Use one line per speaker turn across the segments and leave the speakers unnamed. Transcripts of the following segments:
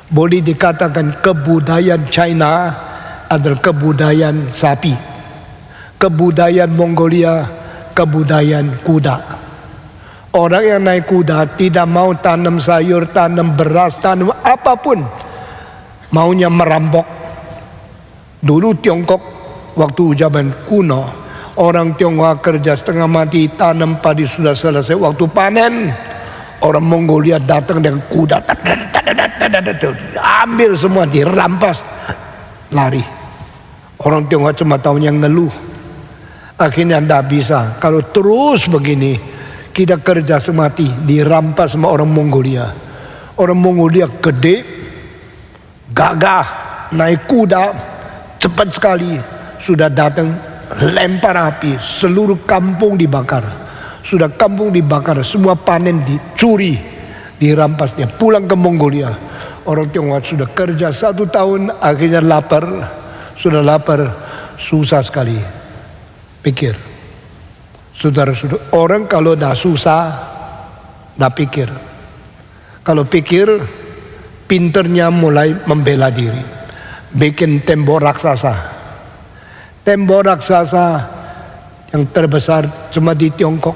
Boleh dikatakan kebudayaan China adalah kebudayaan sapi, kebudayaan Mongolia kebudayaan kuda. Orang yang naik kuda tidak mau tanam sayur, tanam beras, tanam apapun, maunya merampok. Dulu Tiongkok waktu zaman kuno, orang Tionghoa kerja setengah mati, tanam padi sudah selesai, waktu panen orang Mongolia datang dengan kuda, ambil semua, dirampas, lari. Orang Tionghoa cuma tahu yang ngeluh. Akhirnya tidak bisa. Kalau terus begini, kita kerja semati, dirampas sama orang Mongolia. Orang Mongolia gede, gagah, naik kuda, cepat sekali. Sudah datang, lempar api, seluruh kampung dibakar. Sudah kampung dibakar, semua panen dicuri, dirampas. Dia pulang ke Mongolia. Orang Tionghoa sudah kerja 1 tahun, akhirnya lapar. Sudah lapar, susah sekali. Pikir, saudara-saudara, orang kalau dah susah, dah pikir. Kalau pikir, pinternya mulai membela diri, bikin tembok raksasa. Tembok raksasa yang terbesar cuma di Tiongkok.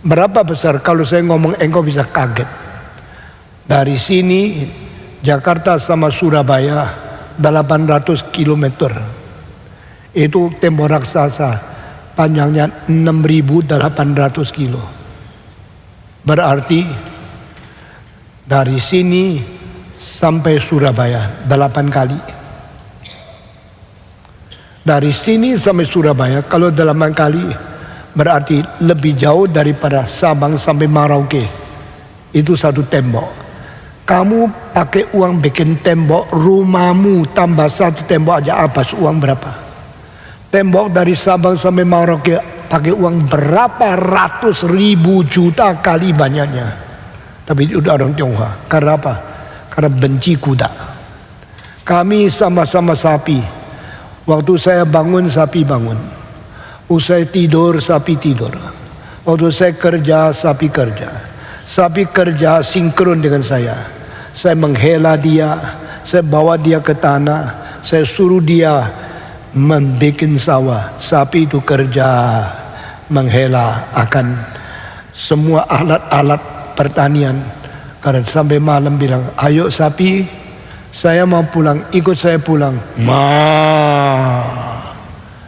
Berapa besar? Kalau saya ngomong engkau bisa kaget. Dari sini Jakarta sama Surabaya 800 kilometer. Itu tembok raksasa, panjangnya 6.800 kilo. Berarti dari sini sampai Surabaya 8 kali. Dari sini sampai Surabaya kalau 8 kali, berarti lebih jauh daripada Sabang sampai Merauke. Itu satu tembok. Kamu pakai uang bikin tembok rumahmu, tambah satu tembok aja, apa uang berapa? Tembok dari Sabang sampai Merauke pakai uang berapa ratus ribu juta kali banyaknya. Tapi itu orang Tionghoa. Karena apa? Karena benci kuda. Kami sama-sama sapi. Waktu saya bangun, sapi bangun. Usai tidur, sapi tidur. Waktu saya kerja, sapi kerja. Sapi kerja sinkron dengan saya. Saya menghela dia, saya bawa dia ke tanah, saya suruh dia membuat sawah. Sapi itu kerja menghela akan semua alat-alat pertanian. Karena sampai malam bilang, ayo sapi, saya mau pulang, ikut saya pulang.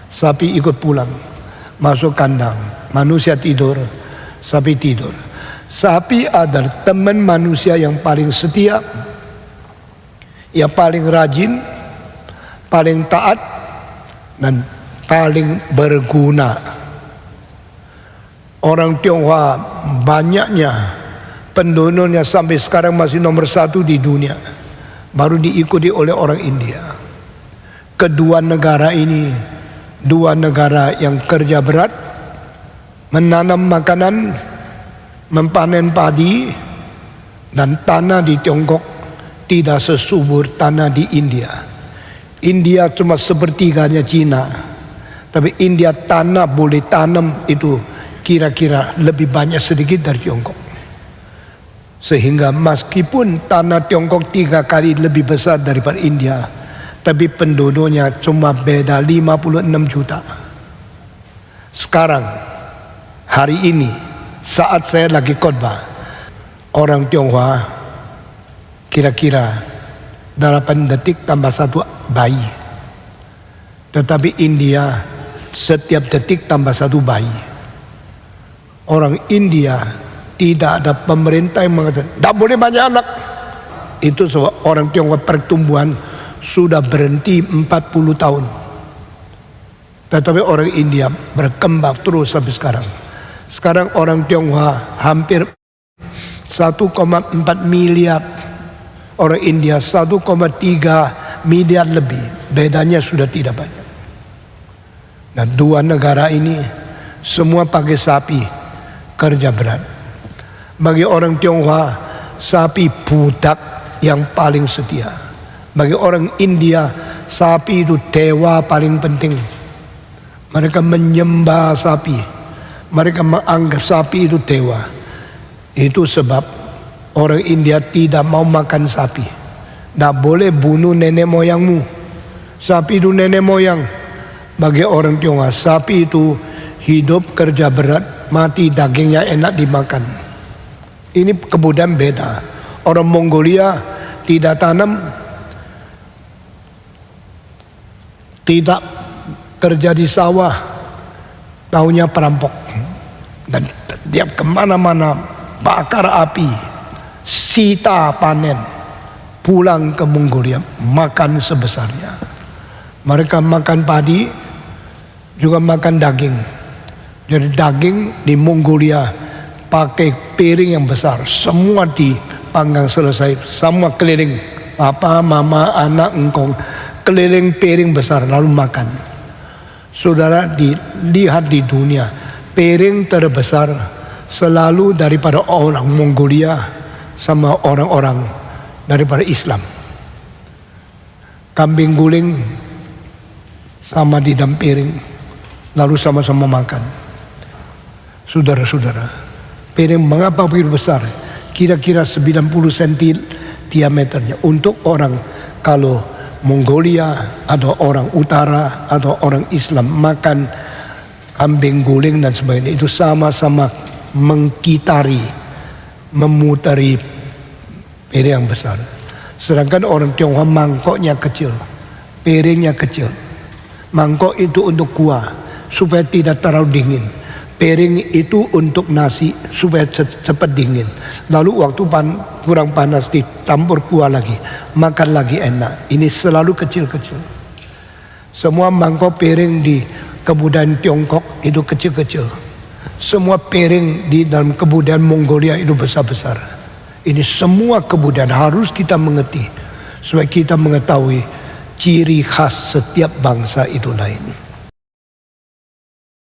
Sapi ikut pulang, masuk kandang. Manusia tidur, sapi tidur. Sapi adalah teman manusia yang paling setia, yang paling rajin, paling taat, dan paling berguna. Orang Tionghoa banyaknya, penduduknya sampai sekarang masih nomor 1 di dunia, baru diikuti oleh orang India. Kedua negara ini, 2 negara yang kerja berat, menanam makanan, mempanen padi, dan tanah di Tiongkok tidak sesubur tanah di India. India cuma sepertiganya Cina, tapi India tanah boleh tanam itu kira-kira lebih banyak sedikit dari Tiongkok. Sehingga meskipun tanah Tiongkok 3 kali lebih besar daripada India, tapi penduduknya cuma beda 56 juta. Sekarang, hari ini, saat saya lagi khotbah, orang Tionghoa kira-kira 8 detik tambah 1 bayi. Tetapi India setiap detik tambah 1 bayi. Orang India tidak ada pemerintah yang mengatakan tidak boleh banyak anak. Itu sebab orang Tionghoa pertumbuhan sudah berhenti 40 tahun. Tetapi orang India berkembang terus sampai sekarang. Sekarang orang Tionghoa hampir 1,4 miliar. Orang India 1,3 miliar lebih. Bedanya sudah tidak banyak. Nah, 2 negara ini semua pakai sapi, kerja berat. Bagi orang Tionghoa, sapi budak yang paling setia. Bagi orang India, sapi itu dewa paling penting. Mereka menyembah sapi. Mereka menganggap sapi itu dewa. Itu sebab orang India tidak mau makan sapi. Tidak boleh bunuh nenek moyangmu. Sapi itu nenek moyang. Bagi orang Tionghoa, sapi itu hidup kerja berat, mati dagingnya enak dimakan. Ini kebudayaan beda. Orang Mongolia tidak tanam, tidak kerja di sawah, taunya perampok. Dan tiap kemana-mana bakar api, sita panen, pulang ke Mongolia makan sebesarnya. Mereka makan padi, juga makan daging. Jadi daging di Mongolia pakai piring yang besar, semua dipanggang selesai, semua keliling, papa, mama, anak, engkong, keliling piring besar lalu makan. Saudara, dilihat di dunia, piring terbesar selalu daripada orang Mongolia sama orang-orang daripada Islam. Kambing guling sama di dalam piring, lalu sama-sama makan. Saudara-saudara, piring mengapa begitu besar? Kira-kira 90 cm diameternya. Untuk orang kalau Mongolia atau orang utara atau orang Islam makan kambing guling dan sebagainya, itu sama-sama mengkitari, memutari piring yang besar. Sedangkan orang Tionghoa mangkoknya kecil, piringnya kecil. Mangkok itu untuk kuah supaya tidak terlalu dingin. Piring itu untuk nasi supaya cepat dingin. Lalu waktu kurang panas dicampur kuah lagi, makan lagi enak. Ini selalu kecil-kecil. Semua mangkok piring di kebudayaan Tiongkok itu kecil-kecil. Semua piring di dalam kebudayaan Mongolia itu besar-besar. Ini semua kebudayaan harus kita mengerti supaya kita mengetahui ciri khas setiap bangsa itu lain.